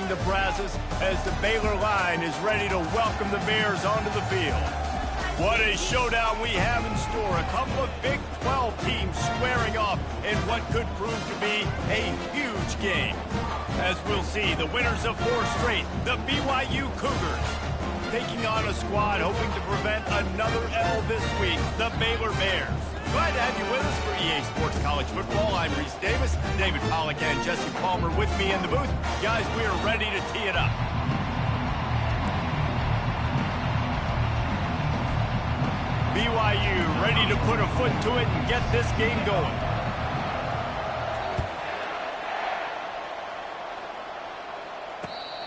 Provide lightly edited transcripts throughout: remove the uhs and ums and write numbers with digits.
swing the brasses as the Baylor line is ready to welcome the Bears onto the field. What a showdown we have in store. A couple of Big 12 teams squaring off in what could prove to be a huge game. As we'll see, the winners of 4 straight, the BYU Cougars, taking on a squad hoping to prevent another L this week, the Baylor Bears. Glad to have you with us for EA Sports College Football. I'm Reese Davis, David Pollack and Jesse Palmer with me in the booth. Guys, we are ready to tee it up. BYU ready to put a foot to it and get this game going.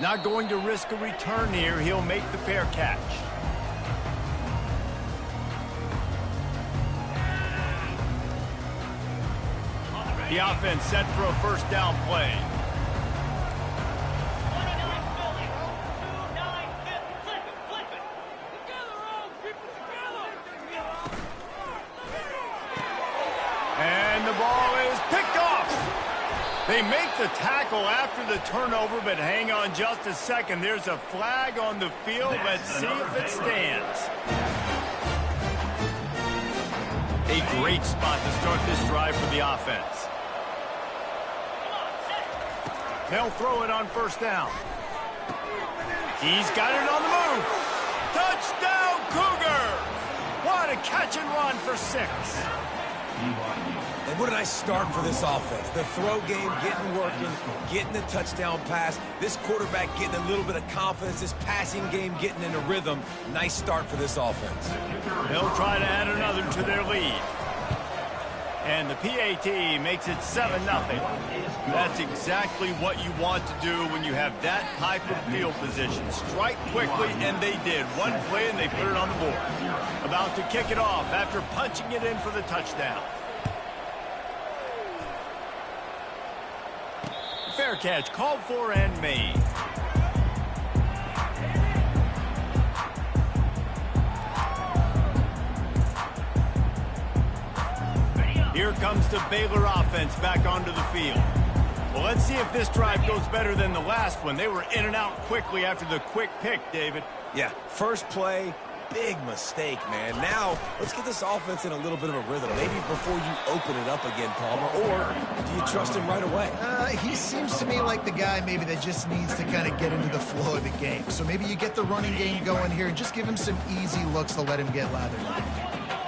Not going to risk a return here. He'll make the fair catch. The offense set for a first down play. And the ball is picked off. They make the tackle after the turnover, but hang on just a second. There's a flag on the field. Let's see if it stands. A great spot to start this drive for the offense. They'll throw it on first down. He's got it on the move. Touchdown, Cougar! What a catch and run for 6. And what a nice start for this offense. The throw game getting working, getting the touchdown pass. This quarterback getting a little bit of confidence. This passing game getting in a rhythm. Nice start for this offense. They'll try to add another to their lead. And the PAT makes it 7-0. That's exactly what you want to do when you have that type of field position. Strike quickly, and they did. One play, and they put it on the board. About to kick it off after punching it in for the touchdown. Fair catch called for and made. Here comes the Baylor offense back onto the field. Well, let's see if this drive goes better than the last one. They were in and out quickly after the quick pick, David. Yeah, first play, big mistake, man. Now, let's get this offense in a little bit of a rhythm. Maybe before you open it up again, Palmer, or do you trust him right away? He seems to me like the guy maybe that just needs to kind of get into the flow of the game. So maybe you get the running game going here and just give him some easy looks to let him get lathered.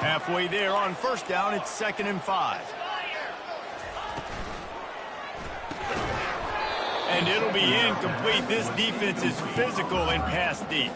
Halfway there on first down, it's 2nd and 5. And it'll be incomplete. This defense is physical and pass deep.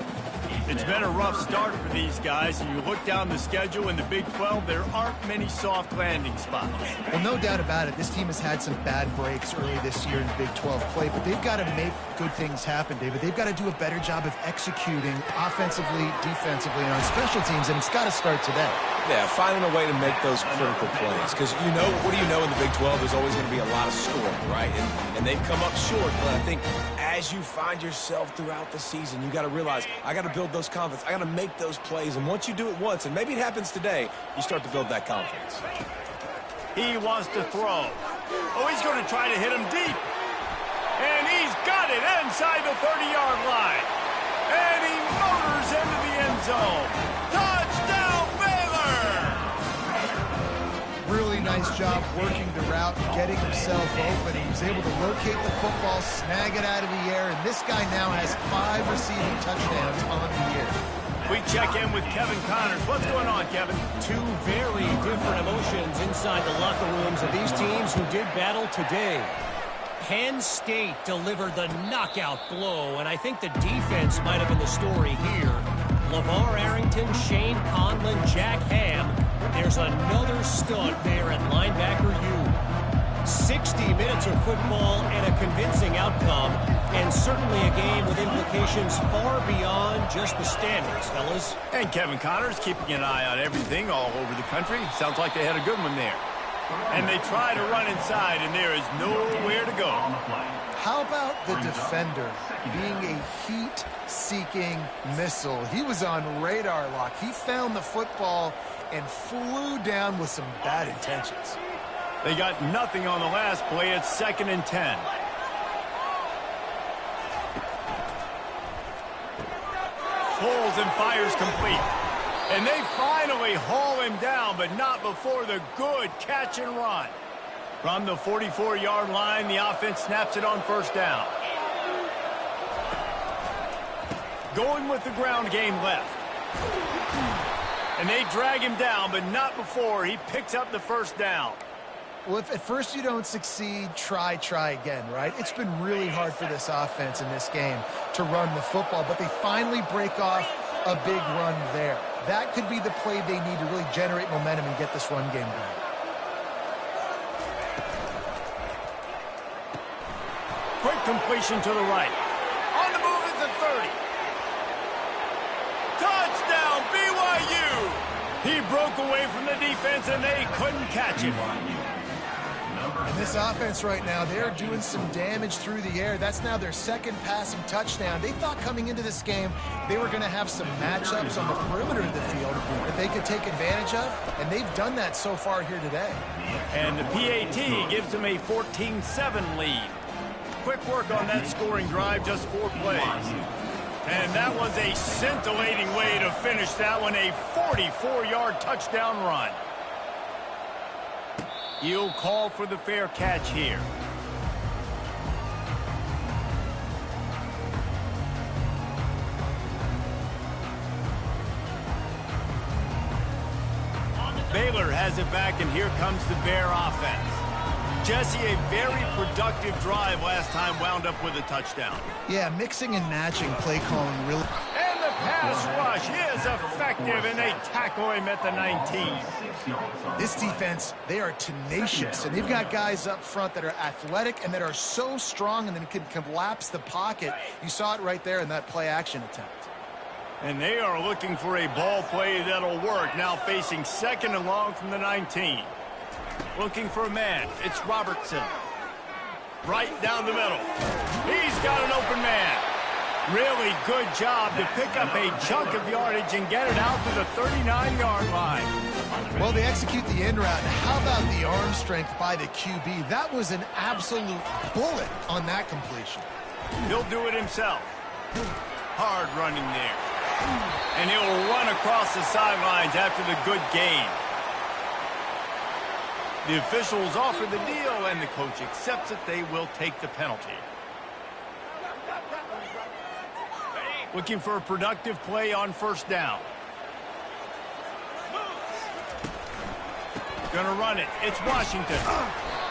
It's been a rough start for these guys, and you look down the schedule in the Big 12, there aren't many soft landing spots. Well, no doubt about it. This team has had some bad breaks early this year in Big 12 play, but they've got to make good things happen, David. They've got to do a better job of executing offensively, defensively, and on special teams, and it's got to start today. Yeah, finding a way to make those critical plays. Because, you know, what do you know in the Big 12? There's always going to be a lot of scoring, right? And they've come up short, but I think as you find yourself throughout the season, you got to realize, I got to build those confidence. I got to make those plays. And once you do it once, and maybe it happens today, you start to build that confidence. He wants to throw. Oh, he's going to try to hit him deep. And he's got it inside the 30-yard line. And he motors into the end zone. Touchdown, Baylor! Really nice job working the route, getting himself open. He was able to locate the football, snag it out of the air, and this guy now has 5 receiving touchdowns on the year. We check in with Kevin Connors. What's going on, Kevin? 2 very different emotions inside the locker rooms of these teams who did battle today. Penn State delivered the knockout blow, and I think the defense might have been the story here. LeVar Arrington, Shane Conlon, Jack Ham. There's another stud there at linebacker U. 60 minutes of football and a convincing outcome, and certainly a game with implications far beyond just the standards, fellas. And Kevin Connors keeping an eye on everything all over the country. Sounds like they had a good one there. And they try to run inside, and there is nowhere to go. How about the defender being a heat-seeking missile? He was on radar lock. He found the football and flew down with some bad intentions. They got nothing on the last play. It's 2nd and 10. pulls and fires complete. And they finally haul him down, but not before the good catch and run. From the 44-yard line, the offense snaps it on first down. Going with the ground game left. And they drag him down, but not before he picks up the first down. Well, if at first you don't succeed, try again, right? It's been really hard for this offense in this game to run the football, but they finally break off a big run there. That could be the play they need to really generate momentum and get this run game going. Quick completion to the right. On the move is the 30. Touchdown, BYU! He broke away from the defense, and they couldn't catch him. And this offense right now, they're doing some damage through the air. That's now their second passing touchdown. They thought coming into this game they were going to have some matchups on the perimeter of the field that they could take advantage of, and they've done that so far here today. And the PAT gives them a 14-7 lead. Quick work on that scoring drive, just 4 plays. And that was a scintillating way to finish that one, a 44-yard touchdown run. He'll call for the fair catch here. Baylor has it back, and here comes the Bear offense. Jesse, a very productive drive last time wound up with a touchdown. Yeah, mixing and matching play calling really. And the pass rush is effective, and they tackle him at the 19. This defense, they are tenacious, and they've got guys up front that are athletic and that are so strong and then can collapse the pocket. You saw it right there in that play action attempt. And they are looking for a ball play that'll work, now facing 2nd and long from the 19. Looking for a man. It's Robertson. Right down the middle. He's got an open man. Really good job to pick up a chunk of yardage and get it out to the 39-yard line. Well, they execute the end route. How about the arm strength by the QB? That was an absolute bullet on that completion. He'll do it himself. Hard running there. And he'll run across the sidelines after the good gain. The officials offer the deal, and the coach accepts it. They will take the penalty. Looking for a productive play on first down. Gonna run it. It's Washington.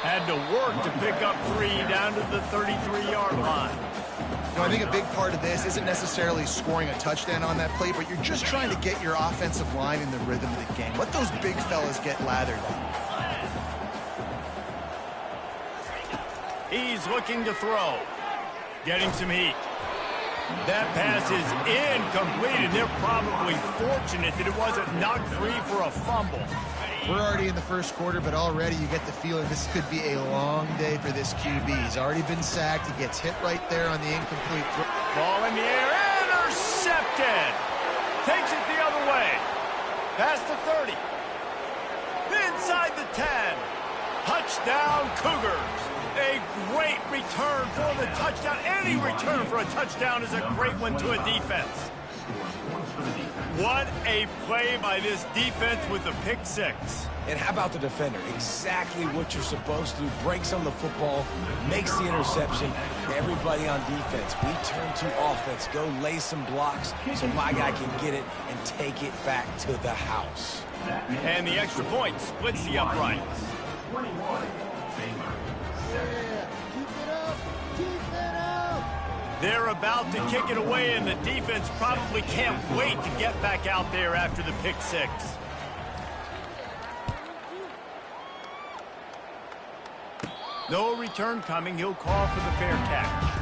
Had to work to pick up 3 down to the 33-yard line. You know, I think a big part of this isn't necessarily scoring a touchdown on that play, but you're just trying to get your offensive line in the rhythm of the game. Let those big fellas get lathered up. He's looking to throw. Getting some heat. That pass is incomplete, and they're probably fortunate that it wasn't knocked free for a fumble. We're already in the first quarter, but already you get the feeling this could be a long day for this QB. He's already been sacked. He gets hit right there on the incomplete throw. Ball in the air, intercepted. Takes it the other way. Past the 30. Inside the 10. Touchdown, Cougars. A great return for the touchdown. Any return for a touchdown is a great one to a defense. What a play by this defense with the pick 6. And how about the defender? Exactly what you're supposed to do. Breaks on the football, makes the interception. Everybody on defense, we turn to offense. Go lay some blocks so my guy can get it and take it back to the house. And the extra point splits the uprights. They're about to kick it away, and the defense probably can't wait to get back out there after the pick 6. No return coming. He'll call for the fair catch.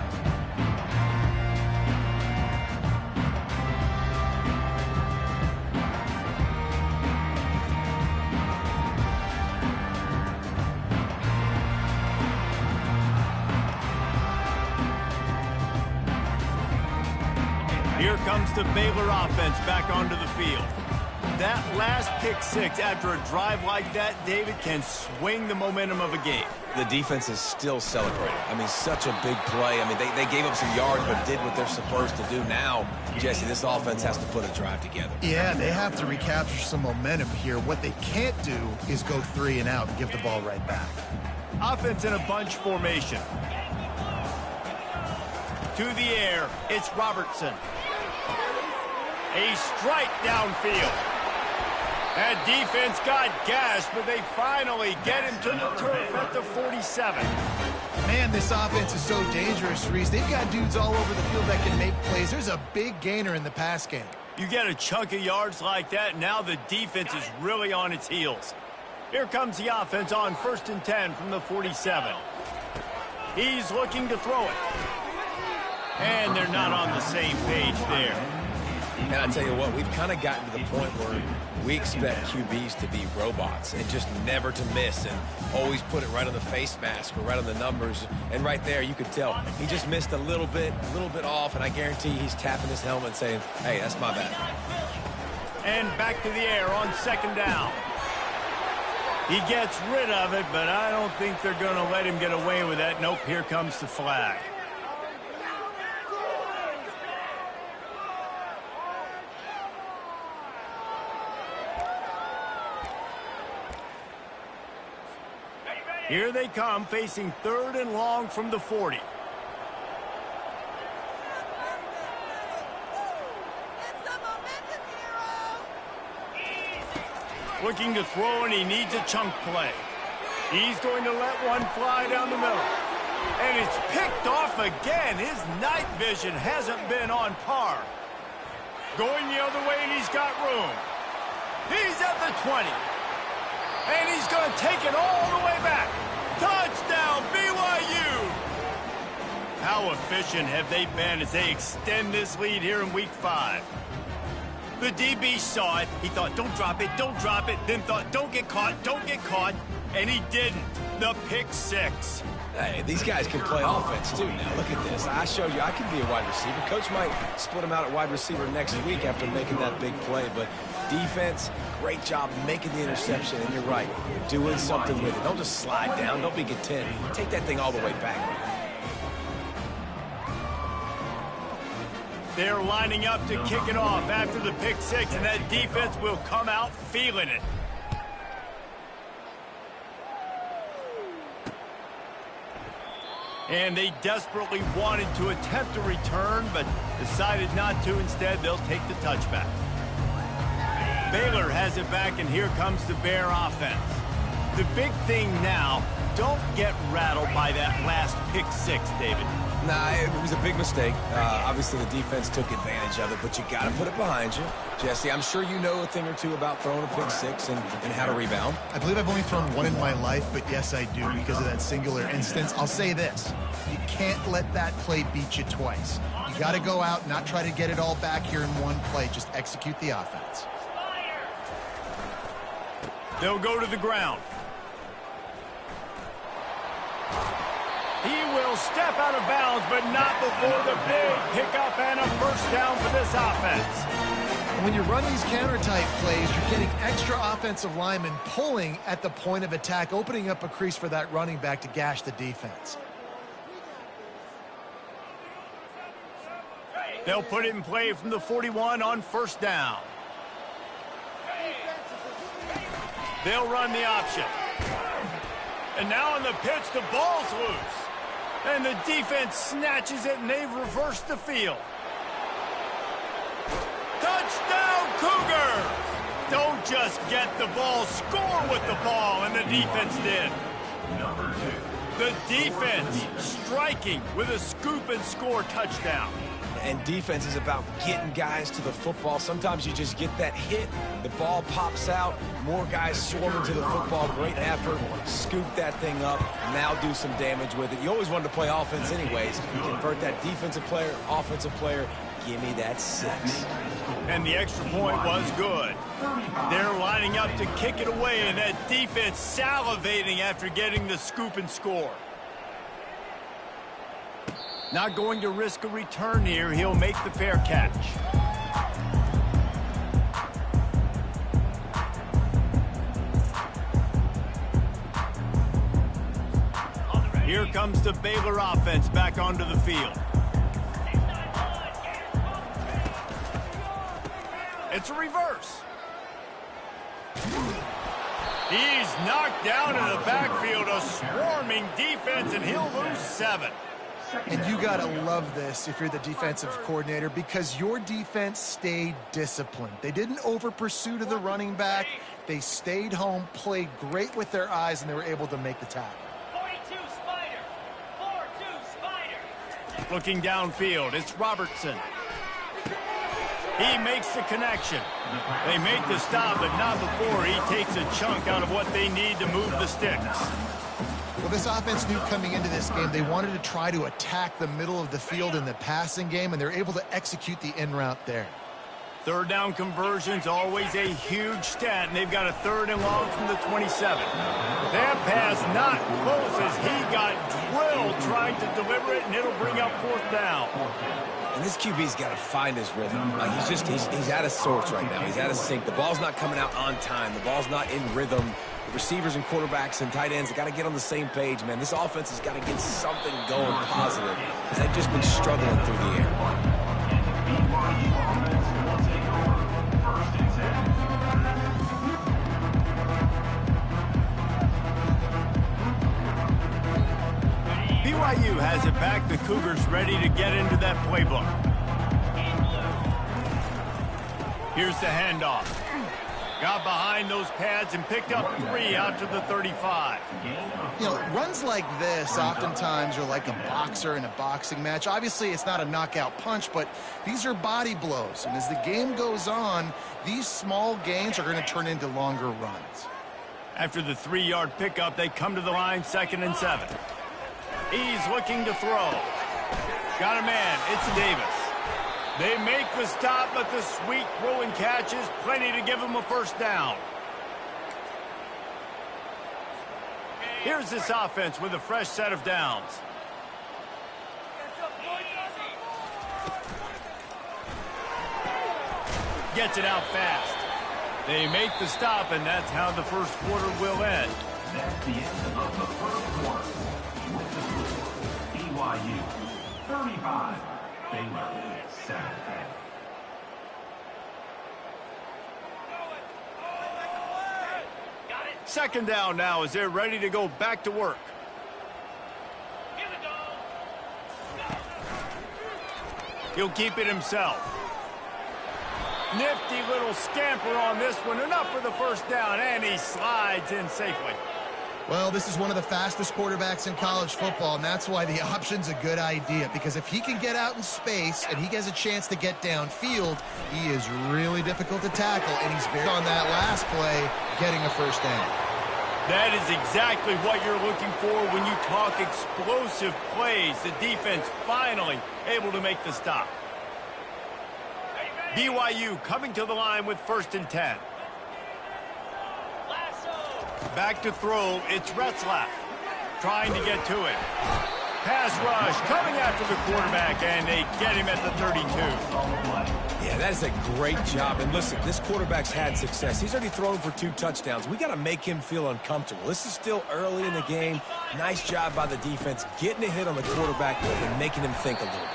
Here comes the Baylor offense back onto the field. That last pick six after a drive like that, David, can swing the momentum of a game. The defense is still celebrating. I mean, such a big play. I mean, they gave up some yards, but did what they're supposed to do. Now, Jesse, this offense has to put a drive together. Yeah, they have to recapture some momentum here. What they can't do is go 3 and out and give the ball right back. Offense in a bunch formation. To the air, it's Robertson. A strike downfield. That defense got gashed, but they finally get him to the turf at the 47. Man, this offense is so dangerous, Reese. They've got dudes all over the field that can make plays. There's a big gainer in the pass game. You get a chunk of yards like that, now the defense is really on its heels. Here comes the offense on 1st and 10 from the 47. He's looking to throw it. And they're not on the same page there. And I tell you what, we've kind of gotten to the point where we expect QBs to be robots and just never to miss and always put it right on the face mask or right on the numbers. And right there, you could tell he just missed a little bit off, and I guarantee he's tapping his helmet saying, hey, that's my bad. And back to the air on 2nd down. He gets rid of it, but I don't think they're going to let him get away with that. Nope, here comes the flag. Here they come, facing 3rd and long from the 40. Looking to throw, and he needs a chunk play. He's going to let one fly down the middle. And it's picked off again. His night vision hasn't been on par. Going the other way, and he's got room. He's at the 20. And he's going to take it all the way back. Touchdown, BYU! How efficient have they been as they extend this lead here in Week 5? The DB saw it. He thought, don't drop it, then thought, don't get caught, and he didn't. The pick six. Hey, these guys can play offense, too. Now, look at this. I showed you I can be a wide receiver. Coach might split him out at wide receiver next week after making that big play, but defense, great job making the interception, and you're right. You're doing something with it. Don't just slide down. Don't be content. Take that thing all the way back. They're lining up to kick it off after the pick six, and that defense will come out feeling it. And they desperately wanted to attempt a return, but decided not to. Instead, they'll take the touchback. Baylor has it back, and here comes the Bear offense. The big thing now, don't get rattled by that last pick six, David. Nah, it was a big mistake. Obviously, the defense took advantage of it, but you got to put it behind you. Jesse, I'm sure you know a thing or two about throwing a pick six and how to rebound. I believe I've only thrown one in my life, but yes, I do because of that singular instance. I'll say this. You can't let that play beat you twice. You got to go out, not try to get it all back here in one play. Just execute the offense. They'll go to the ground. He will step out of bounds, but not before the big pickup and a first down for this offense. When you run these counter-type plays, you're getting extra offensive linemen pulling at the point of attack, opening up a crease for that running back to gash the defense. They'll put it in play from the 41 on first down. They'll run the option. And now on the pitch, the ball's loose. And the defense snatches it, and they've reversed the field. Touchdown, Cougars! Don't just get the ball, score with the ball, and the defense did. The defense striking with a scoop and score touchdown. And defense is about getting guys to the football. Sometimes you just get that hit, the ball pops out, more guys swarming to the football. Great effort, scoop that thing up, now do some damage with it. You always wanted to play offense anyways. You convert that defensive player, offensive player, give me that six. And the extra point was good. They're lining up to kick it away, and that defense salivating after getting the scoop and score. Not going to risk a return here. He'll make the fair catch. Here comes the Baylor offense back onto the field. It's a reverse. He's knocked down in the backfield, a swarming defense, and he'll lose 7. And you got to love this if you're the defensive coordinator, because your defense stayed disciplined. They didn't over-pursue to the running back. They stayed home, played great with their eyes, and they were able to make the tackle. 42 Spider. 4-2 Spider. Looking downfield, it's Robertson. He makes the connection. They make the stop, but not before he takes a chunk out of what they need to move the sticks. Well, this offense knew coming into this game they wanted to try to attack the middle of the field in the passing game, and they're able to execute the in route there. Third down conversion's always a huge stat, and they've got a 3rd and long from the 27. That pass not close as he got drilled trying to deliver it, and it'll bring up 4th down. And this QB's got to find his rhythm. Like he's out of sorts right now. He's out of sync. The ball's not coming out on time. The ball's not in rhythm. The receivers and quarterbacks and tight ends have got to get on the same page, man. This offense has got to get something going positive, because they've just been struggling through the air. BYU has it back. The Cougars ready to get into that playbook. Here's the handoff. Got behind those pads and picked up 3 out to the 35. You know, runs like this oftentimes are like a boxer in a boxing match. Obviously, it's not a knockout punch, but these are body blows. And as the game goes on, these small gains are going to turn into longer runs. After the 3-yard pickup, they come to the line, 2nd and 7. He's looking to throw. Got a man. It's Davis. They make the stop, but the sweet throw and catch is plenty to give him a 1st down. Here's this offense with a fresh set of downs. Gets it out fast. They make the stop, and that's how the 1st quarter will end. That's the end of the 1st quarter. BYU 35, Baylor 7. Second down now as they're ready to go back to work. He'll keep it himself. Nifty little scamper on this one. Enough for the 1st down, and he slides in safely. Well, this is one of the fastest quarterbacks in college football, and that's why the option's a good idea, because if he can get out in space and he has a chance to get downfield, he is really difficult to tackle, and he's very on that last play, getting a 1st down. That is exactly what you're looking for when you talk explosive plays. The defense finally able to make the stop. BYU coming to the line with 1st and 10. Back to throw, it's Retzlaff trying to get to it. Pass rush coming after the quarterback, and they get him at the 32. Yeah, that is a great job. And listen, this quarterback's had success. He's already thrown for 2 touchdowns. We got to make him feel uncomfortable. This is still early in the game. Nice job by the defense, getting a hit on the quarterback and making him think a little bit.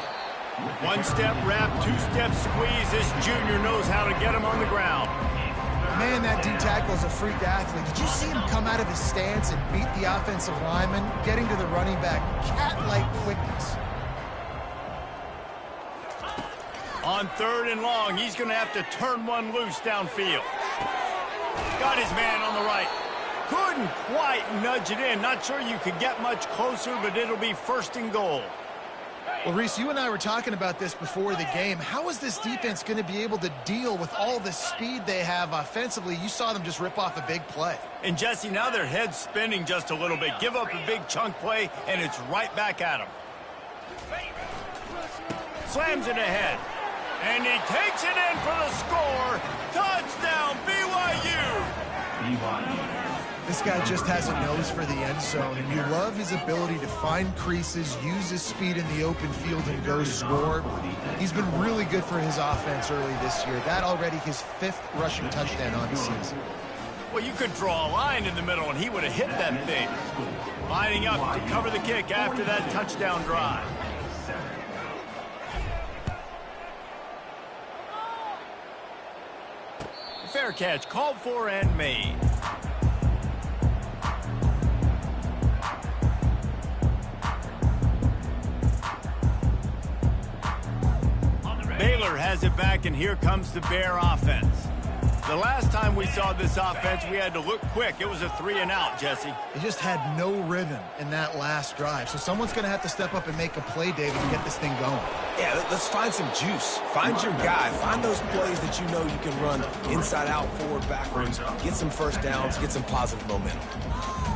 1-step wrap, 2-step squeeze. This junior knows how to get him on the ground. Man, that D-tackle is a freak athlete. Did you see him come out of his stance and beat the offensive lineman, getting to the running back? Cat-like quickness. On 3rd and long, he's going to have to turn one loose downfield. Got his man on the right. Couldn't quite nudge it in. Not sure you could get much closer, but it'll be 1st and goal. Well, Reese, you and I were talking about this before the game. How is this defense going to be able to deal with all the speed they have offensively? You saw them just rip off a big play. And, Jesse, now their head's spinning just a little bit. Give up a big chunk play, and it's right back at him. Slams it ahead. And he takes it in for the score. Touchdown, BYU! BYU. This guy just has a nose for the end zone, and you love his ability to find creases, use his speed in the open field, and go score. He's been really good for his offense early this year. That already his 5th rushing touchdown on the season. Well, you could draw a line in the middle, and he would have hit that thing. Lining up to cover the kick after that touchdown drive. Fair catch, called for and made. Baylor has it back, and here comes the Bear offense. The last time we saw this offense, we had to look quick. It was a 3-and-out, Jesse. They just had no rhythm in that last drive. So someone's going to have to step up and make a play, David, and get this thing going. Yeah, let's find some juice. Find your guy. Find those plays that you know you can run inside out, forward, backwards. Get some first downs. Get some positive momentum.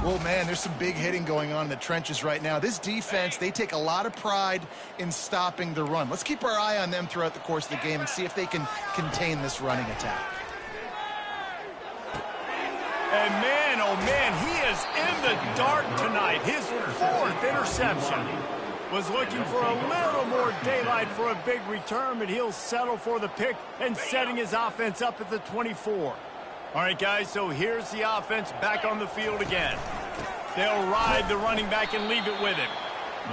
Well, man, there's some big hitting going on in the trenches right now. This defense, they take a lot of pride in stopping the run. Let's keep our eye on them throughout the course of the game and see if they can contain this running attack. And man, oh man, he is in the dark tonight. His 4th interception. Was looking for a little more daylight for a big return, but he'll settle for the pick and setting his offense up at the 24. All right, guys, so here's the offense back on the field again. They'll ride the running back and leave it with him.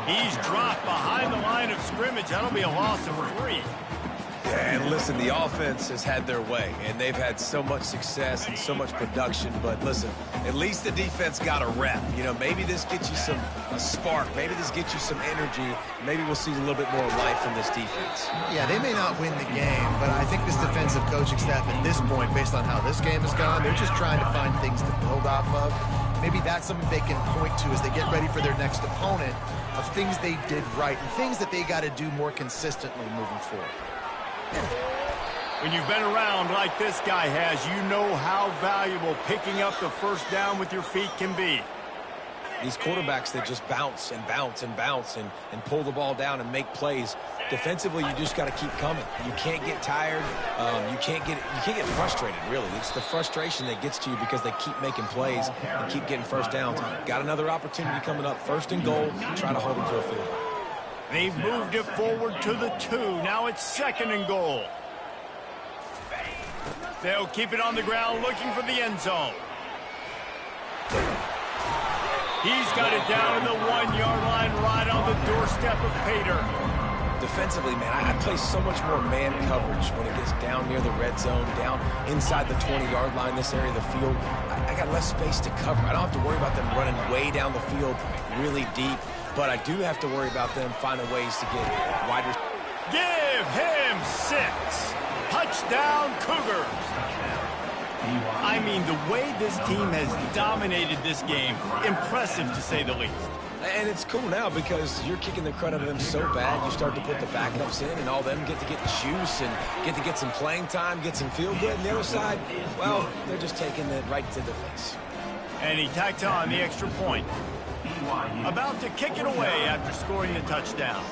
He's dropped behind the line of scrimmage. That'll be a loss of 3. Yeah, and listen, the offense has had their way, and they've had so much success and so much production. But listen, at least the defense got a rep. You know, maybe this gets you a spark. Maybe this gets you some energy. Maybe we'll see a little bit more life from this defense. Yeah, they may not win the game, but I think this defensive coaching staff at this point, based on how this game has gone, they're just trying to find things to build off of. Maybe that's something they can point to as they get ready for their next opponent, of things they did right and things that they got to do more consistently moving forward. When you've been around like this guy has, you know how valuable picking up the first down with your feet can be. These quarterbacks that just bounce and bounce and bounce and pull the ball down and make plays. Defensively, you just got to keep coming. You can't get tired. You can't get frustrated, really. It's the frustration that gets to you because they keep making plays and keep getting first downs. Got another opportunity coming up. 1st and goal. Try to hold them to a field. They've moved it forward to the 2. Now it's 2nd and goal. They'll keep it on the ground looking for the end zone. He's got it down to the 1-yard line right on the doorstep of Pater. Defensively, man, I play so much more man coverage when it gets down near the red zone, down inside the 20-yard line, this area of the field. I got less space to cover. I don't have to worry about them running way down the field really deep, but I do have to worry about them finding ways to get wider. Give him 6. Touchdown, Cougars. I mean, the way this team has dominated this game, impressive to say the least. And it's cool now because you're kicking the crud out of them so bad, you start to put the backups in, and all them get to get juice and get to get some playing time, get some feel good. And the other side, well, they're just taking it right to the face. And he tacked on the extra point. About to kick it away after scoring the touchdown.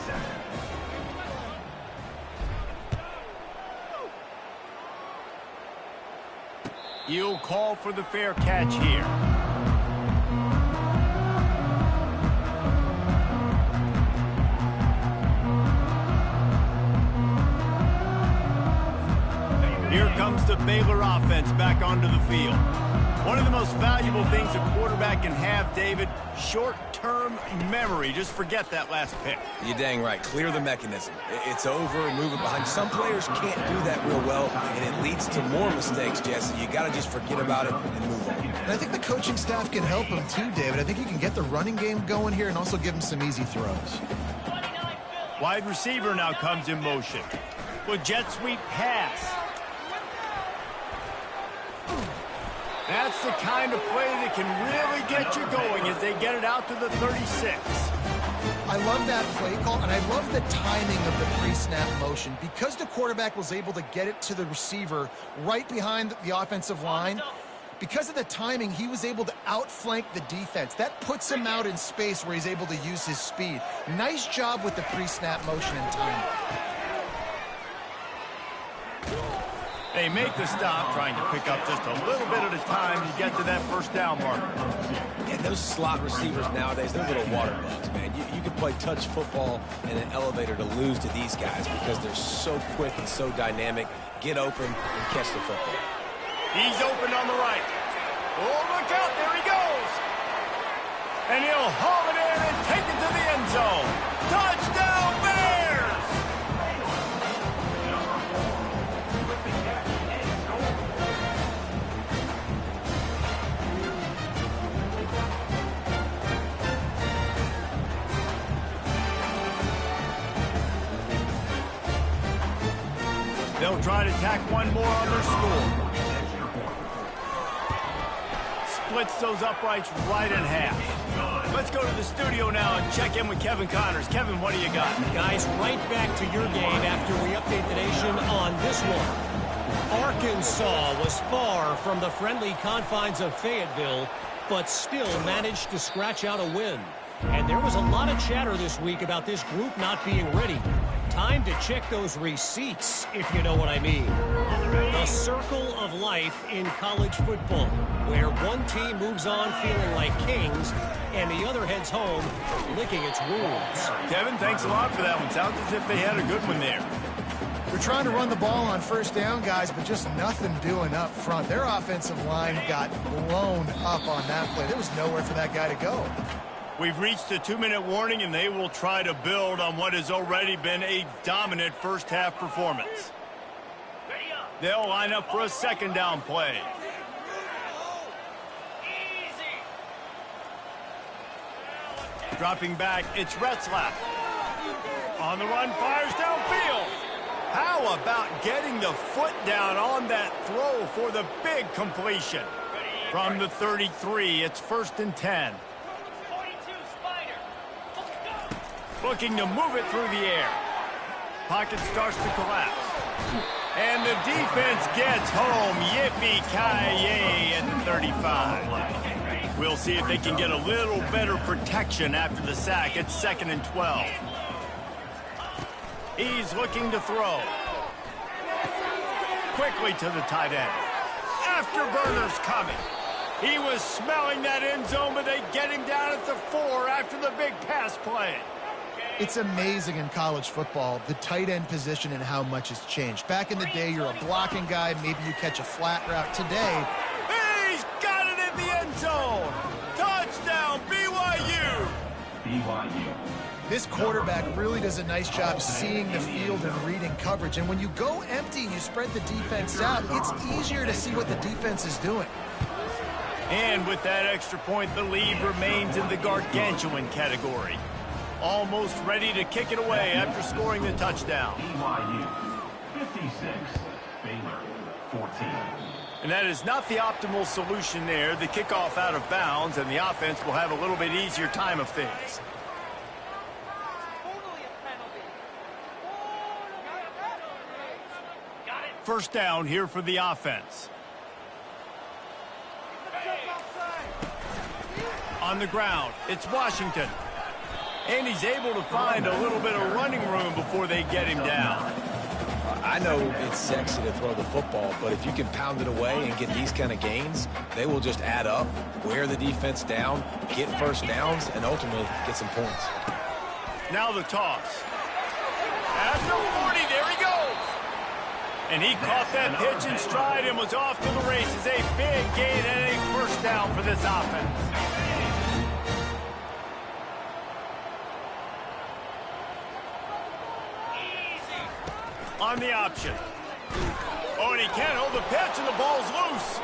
He'll call for the fair catch here. Here comes the Baylor offense back onto the field. One of the most valuable things a quarterback can have, David, short-term memory. Just forget that last pick. You're dang right. Clear the mechanism. It's over, move it behind. Some players can't do that real well, and it leads to more mistakes, Jesse. You got to just forget about it and move on. And I think the coaching staff can help him too, David. I think you can get the running game going here and also give him some easy throws. Wide receiver now comes in motion. With jet sweep pass. That's the kind of play that can really get you going as they get it out to the 36. I love that play call, and I love the timing of the pre-snap motion. Because the quarterback was able to get it to the receiver right behind the offensive line, because of the timing, he was able to outflank the defense. That puts him out in space where he's able to use his speed. Nice job with the pre-snap motion and timing. They make the stop, trying to pick up just a little bit at a time to get to that first down marker. Yeah, those slot receivers nowadays, they're little water bugs, man. You can play touch football in an elevator to lose to these guys because they're so quick and so dynamic. Get open and catch the football. He's open on the right. Oh, look out. There he goes. And he'll haul it in and take it to the end zone. Touchdown, Bears! They'll try to tack one more on their score. Splits those uprights right in half. Let's go to the studio now and check in with Kevin Connors. Kevin, what do you got? Guys, right back to your game after we update the nation on this one. Arkansas was far from the friendly confines of Fayetteville, but still managed to scratch out a win. And there was a lot of chatter this week about this group not being ready. Time to check those receipts, if you know what I mean. The circle of life in college football, where one team moves on feeling like kings and the other heads home licking its wounds. Kevin, thanks a lot for that one. Sounds as if they had a good one there. They're trying to run the ball on first down, guys, but just nothing doing up front. Their offensive line got blown up on that play. There was nowhere for that guy to go. We've reached a 2-minute warning, and they will try to build on what has already been a dominant first-half performance. They'll line up for a second down play. Dropping back, it's Retzlaff. On the run, fires downfield. How about getting the foot down on that throw for the big completion? From the 33, it's 1st and 10. Looking to move it through the air. Pocket starts to collapse. And the defense gets home. Yippee-ki-yay at the 35. We'll see if they can get a little better protection after the sack. It's 2nd and 12. He's looking to throw. Quickly to the tight end. Afterburner's coming. He was smelling that end zone, but they get him down at the 4 after the big pass play. It's amazing in college football, the tight end position and how much has changed. Back in the day, you're a blocking guy. Maybe you catch a flat route. Today, he's got it in the end zone. Touchdown, BYU. BYU. this quarterback really does a nice job seeing the field and reading coverage. And when you go empty and you spread the defense out, it's easier to see what the defense is doing. And with that extra point, the lead remains in the gargantuan category. Almost ready to kick it away after scoring the touchdown. BYU 56, Baylor 14. And that is not the optimal solution there. The kickoff out of bounds, and the offense will have a little bit easier time of things. First down here for the offense. On the ground, it's Washington. And he's able to find a little bit of running room before they get him down. I know it's sexy to throw the football, but if you can pound it away and get these kind of gains, they will just add up, wear the defense down, get first downs, and ultimately get some points. Now the toss. At the 40, there he goes. And he caught that pitch in stride and was off to the races. A big gain and a first down for this offense. On the option. Oh, and he can't hold the pitch, and the ball's loose.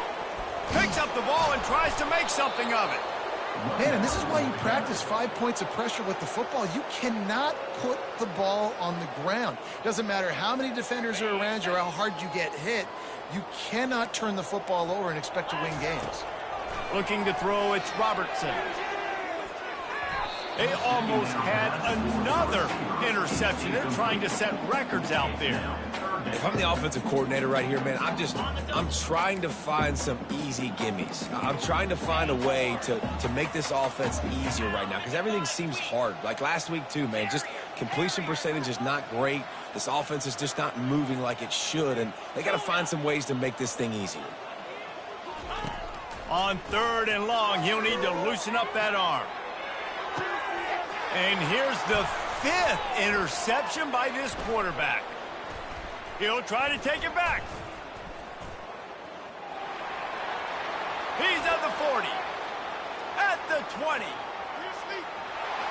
Picks up the ball and tries to make something of it. Man, and this is why you practice 5 points of pressure with the football. You cannot put the ball on the ground. Doesn't matter how many defenders are around you or how hard you get hit. You cannot turn the football over and expect to win games. Looking to throw, it's Robertson. They almost had another interception. They're trying to set records out there. If I'm the offensive coordinator right here, man, I'm trying to find some easy gimmies. I'm trying to find a way to make this offense easier right now because everything seems hard. Like last week too, man, just completion percentage is not great. This offense is just not moving like it should, and they got to find some ways to make this thing easier. On 3rd and long, he'll need to loosen up that arm. And here's the 5th interception by this quarterback. He'll try to take it back. He's at the 40. At the 20.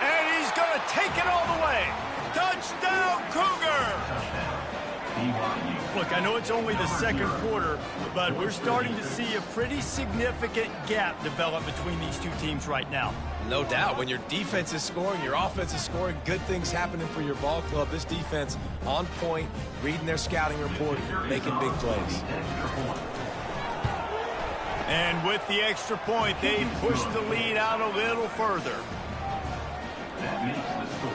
And he's going to take it all the way. Touchdown, Cougar! Look, I know it's only the second quarter, but we're starting to see a pretty significant gap develop between these two teams right now. No doubt. When your defense is scoring, your offense is scoring, good things happening for your ball club. This defense on point, reading their scouting report, making big plays. And with the extra point, they push the lead out a little further. That makes the score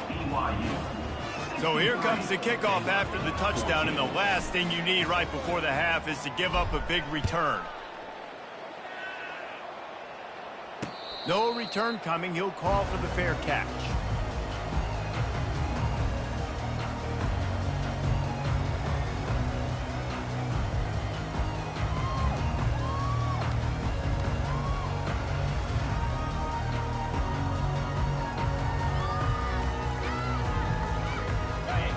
BYU. So here comes the kickoff after the touchdown, and the last thing you need right before the half is to give up a big return. No return coming. He'll call for the fair catch.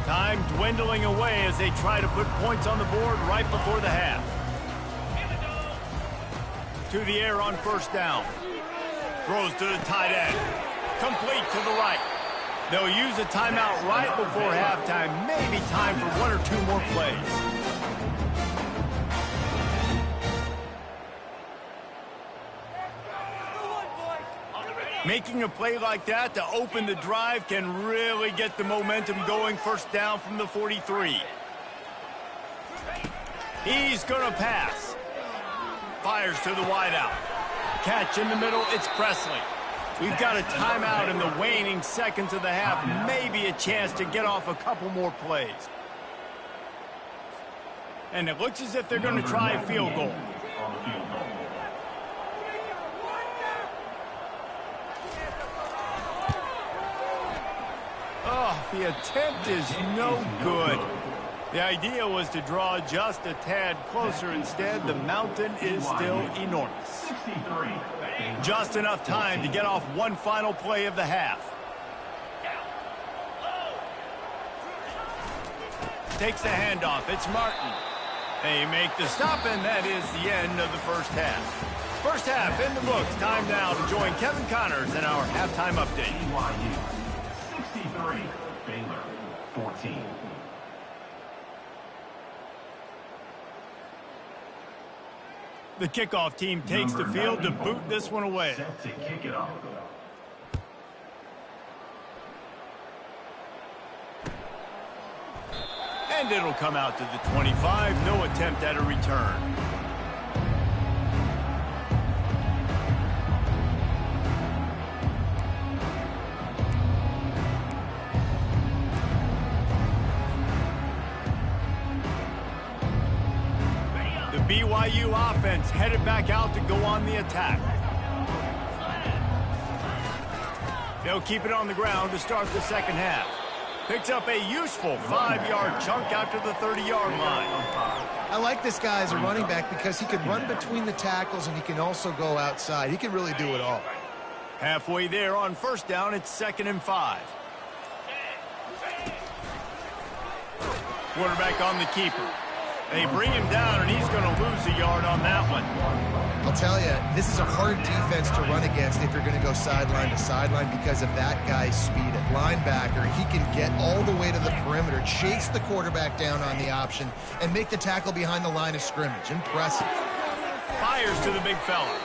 Time dwindling away as they try to put points on the board right before the half. To the air on first down. Throws to the tight end. Complete to the right. They'll use a timeout right before halftime. Maybe time for one or two more plays. Making a play like that to open the drive can really get the momentum going. First down from the 43. He's going to pass. Fires to the wideout. Catch in the middle, it's Presley. We've got a timeout in the waning seconds of the half. Maybe a chance to get off a couple more plays. And it looks as if they're going to try a field goal. Oh, the attempt is no good. The idea was to draw just a tad closer. Instead, the mountain is still enormous. Just enough time to get off one final play of the half. Takes the handoff. It's Martin. They make the stop, and that is the end of the first half. First half in the books. Time now to join Kevin Connors in our halftime update. BYU 63, Baylor 14. The kickoff team takes the field to boot this one away. Set to kick it off. And it'll come out to the 25. No attempt at a return. BYU offense headed back out to go on the attack. They'll keep it on the ground to start the second half. Picks up a useful 5-yard chunk out to the 30-yard line. I like this guy as a running back because he can run between the tackles and he can also go outside. He can really do it all. Halfway there on first down, it's 2nd and 5. Quarterback on the keeper. They bring him down, and he's going to lose a yard on that one. I'll tell you, this is a hard defense to run against if you're going to go sideline to sideline because of that guy's speed. At linebacker, he can get all the way to the perimeter, chase the quarterback down on the option, and make the tackle behind the line of scrimmage. Impressive. Fires to the big fella.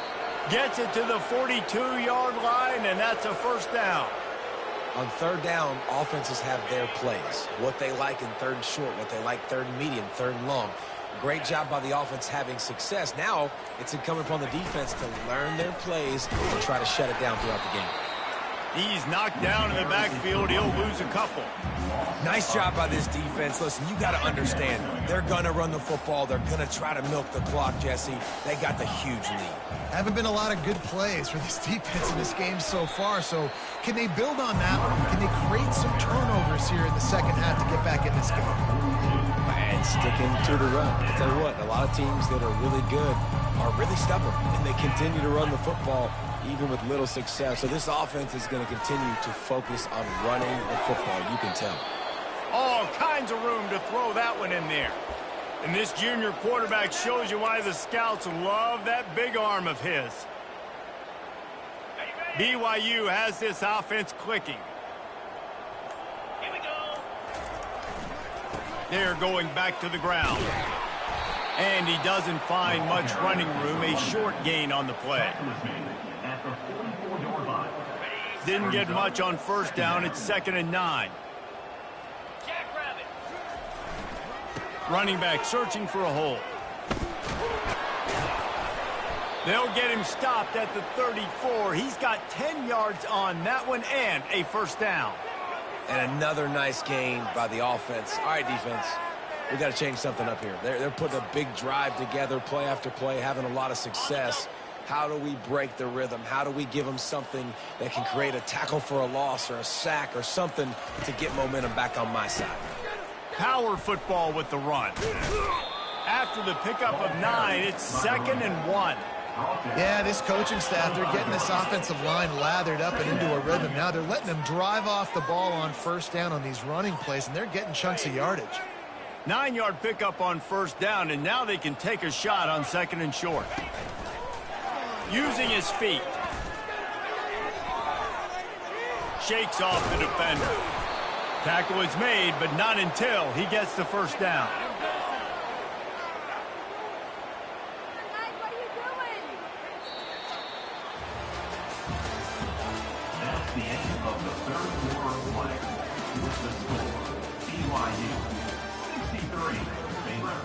Gets it to the 42-yard line, and that's a first down. On third down, offenses have their plays. What they like in third and short, what they like third and medium, third and long. Great job by the offense having success. Now it's incumbent upon the defense to learn their plays and try to shut it down throughout the game. He's knocked down in the backfield. He'll lose a couple. Nice job by this defense. Listen, you got to understand, they're going to run the football. They're going to try to milk the clock, Jesse. They got the huge lead. Haven't been a lot of good plays for this defense in this game so far, so can they build on that one? Can they create some turnovers here in the second half to get back in this game? And sticking to the run. I'll tell you what, a lot of teams that are really good are really stubborn, and they continue to run the football even with little success. So this offense is going to continue to focus on running the football, you can tell. All kinds of room to throw that one in there. And this junior quarterback shows you why the scouts love that big arm of his. BYU has this offense clicking. Here we go. They're going back to the ground. And he doesn't find much running room, a short gain on the play. At the 44-yard line. Didn't get much on first down. It's 2nd and 9. Jackrabbit. Running back searching for a hole. They'll get him stopped at the 34. He's got 10 yards on that one and a first down. And another nice gain by the offense. All right, defense. We got to change something up here. They're putting a big drive together, play after play, having a lot of success. How do we break the rhythm? How do we give them something that can create a tackle for a loss or a sack or something to get momentum back on my side? Power football with the run. After the pickup of 9, it's 2nd and 1. Yeah, this coaching staff, they're getting this offensive line lathered up and into a rhythm. Now they're letting them drive off the ball on first down on these running plays, and they're getting chunks of yardage. 9-yard pickup on first down, and now they can take a shot on 2nd and short. Using his feet. Shakes off the defender. Tackle is made, but not until he gets the first down. That's the end of the third quarter of play. With the score, BYU 63, Baylor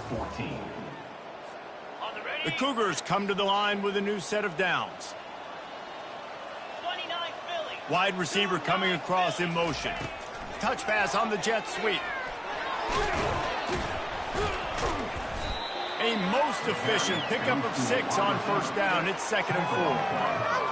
14. On the ready. The Cougars come to the line with a new set of downs. 29 Philly. Wide receiver coming across in motion. Touch pass on the jet sweep. A most efficient pickup of 6 on first down. It's 2nd and 4.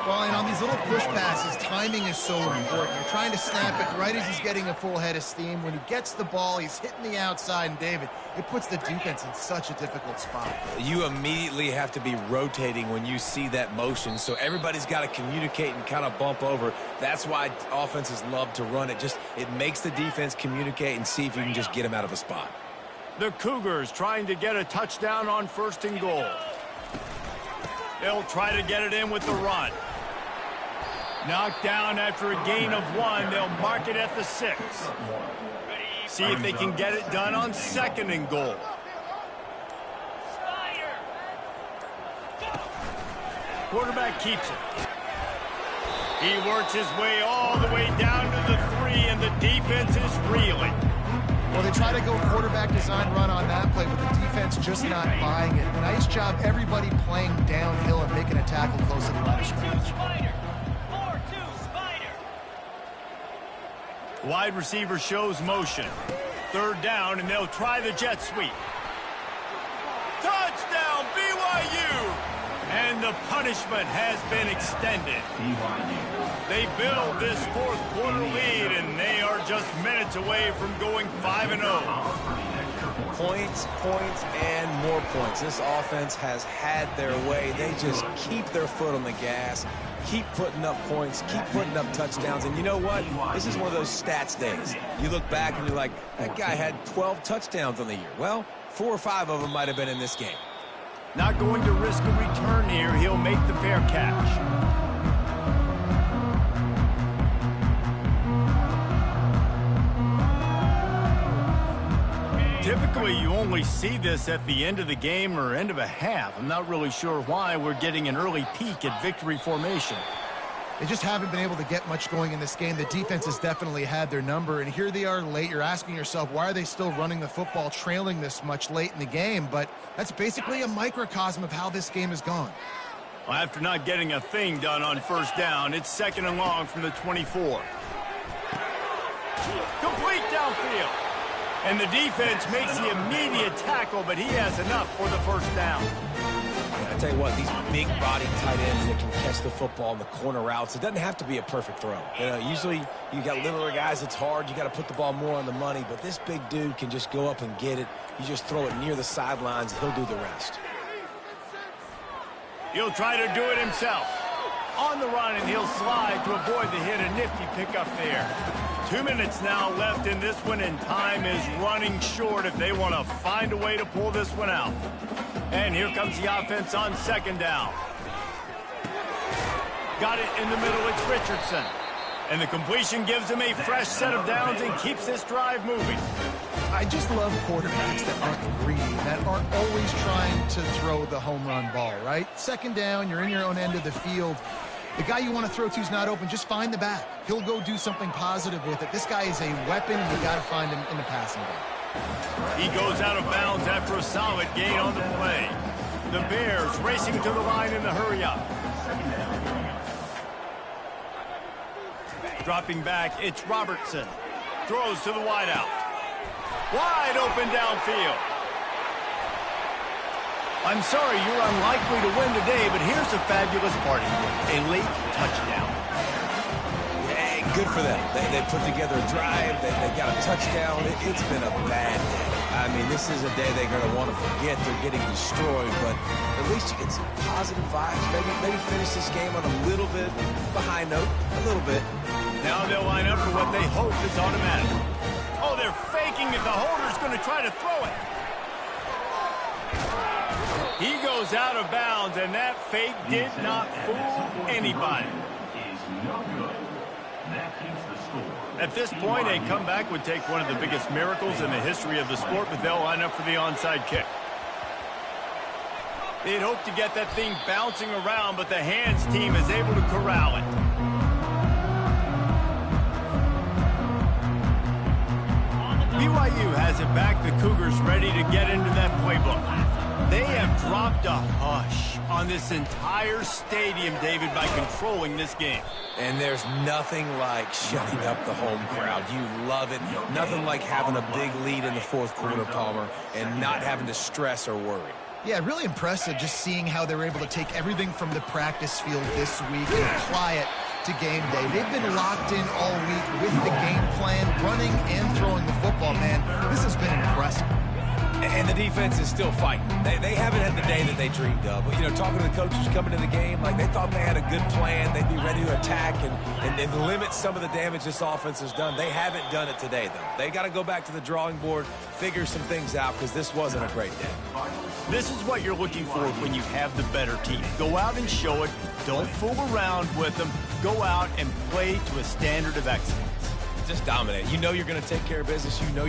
Well, and on these little push passes, timing is so important. You're trying to snap it right as he's getting a full head of steam. When he gets the ball, he's hitting the outside, and David, it puts the defense in such a difficult spot. You immediately have to be rotating when you see that motion, so everybody's got to communicate and kind of bump over. That's why offenses love to run it. It makes the defense communicate and see if you can just get him out of a spot. The Cougars trying to get a touchdown on 1st and goal. They'll try to get it in with the run. Knocked down after a gain of 1. They'll mark it at the 6. See if they can get it done on 2nd and goal. Spider. Quarterback keeps it. He works his way all the way down to the 3, and the defense is reeling. Well, they try to go quarterback design run on that play, but the defense just not buying it. Nice job, everybody playing downhill and making a tackle close to the line of scrimmage. Spider. 4-2 Spider. Wide receiver shows motion. 3rd down, and they'll try the jet sweep. Touchdown, BYU! And the punishment has been extended. They build this 4th quarter lead, and they are just minutes away from going 5-0. Points, points, and more points. This offense has had their way. They just keep their foot on the gas, keep putting up points, keep putting up touchdowns. And you know what? This is one of those stats days. You look back and you're like, that guy had 12 touchdowns on the year. Well, 4 or 5 of them might have been in this game. Not going to risk a return here. He'll make the fair catch. Typically, you only see this at the end of the game or end of a half. I'm not really sure why we're getting an early peek at victory formation. They just haven't been able to get much going in this game. The defense has definitely had their number, and here they are late. You're asking yourself, why are they still running the football, trailing this much late in the game? But that's basically a microcosm of how this game has gone. Well, after not getting a thing done on first down, it's 2nd and long from the 24. Complete downfield. And the defense makes the immediate tackle, but he has enough for the first down. I tell you what, these big body tight ends that can catch the football in the corner routes, it doesn't have to be a perfect throw. You know, usually you got littler guys, it's hard, you got to put the ball more on the money, but this big dude can just go up and get it. You just throw it near the sidelines, he'll do the rest. He'll try to do it himself. On the run, and he'll slide to avoid the hit. A nifty pickup there. 2 minutes now left in this one, and time is running short if they want to find a way to pull this one out. And here comes the offense on second down. Got it in the middle. It's Richardson. And the completion gives him a fresh set of downs and keeps this drive moving. I just love quarterbacks that aren't greedy, that aren't always trying to throw the home run ball, right? Second down, you're in your own end of the field. The guy you want to throw to is not open. Just find the back. He'll go do something positive with it. This guy is a weapon, and you got to find him in the passing game. He goes out of bounds after a solid gain on the play. The Bears racing to the line in the hurry-up. Dropping back, it's Robertson. Throws to the wideout. Wide open downfield. I'm sorry you're unlikely to win today, but here's a fabulous party. A late touchdown. Yeah, good for them. They put together a drive. They got a touchdown. It's been a bad day. I mean, this is a day they're going to want to forget. They're getting destroyed, but at least you get some positive vibes. Maybe finish this game on a little bit of a high note. A little bit. Now they'll line up for what they hope is automatic. Oh, they're faking it. The holder's going to try to throw it. He goes out of bounds, and that fake did not fool anybody. At this point, a comeback would take one of the biggest miracles in the history of the sport, but they'll line up for the onside kick. They'd hope to get that thing bouncing around, but the hands team is able to corral it. BYU has it back. The Cougars ready to get into that playbook. They have dropped a hush on this entire stadium, David, by controlling this game. And there's nothing like shutting up the home crowd. You love it. Nothing like having a big lead in the fourth quarter, Palmer, and not having to stress or worry. Yeah, really impressive just seeing how they were able to take everything from the practice field this week and apply it to game day. They've been locked in all week with the game plan, running and throwing the football, man. This has been impressive. And the defense is still fighting. They haven't had the day that they dreamed of. You know, talking to the coaches coming to the game, like they thought they had a good plan. They'd be ready to attack and limit some of the damage this offense has done. They haven't done it today, though. They got to go back to the drawing board, figure some things out, because this wasn't a great day. This is what you're looking for when you have the better team. Go out and show it. Don't fool around with them. Go out and play to a standard of excellence. Just dominate. You know you're going to take care of business. You know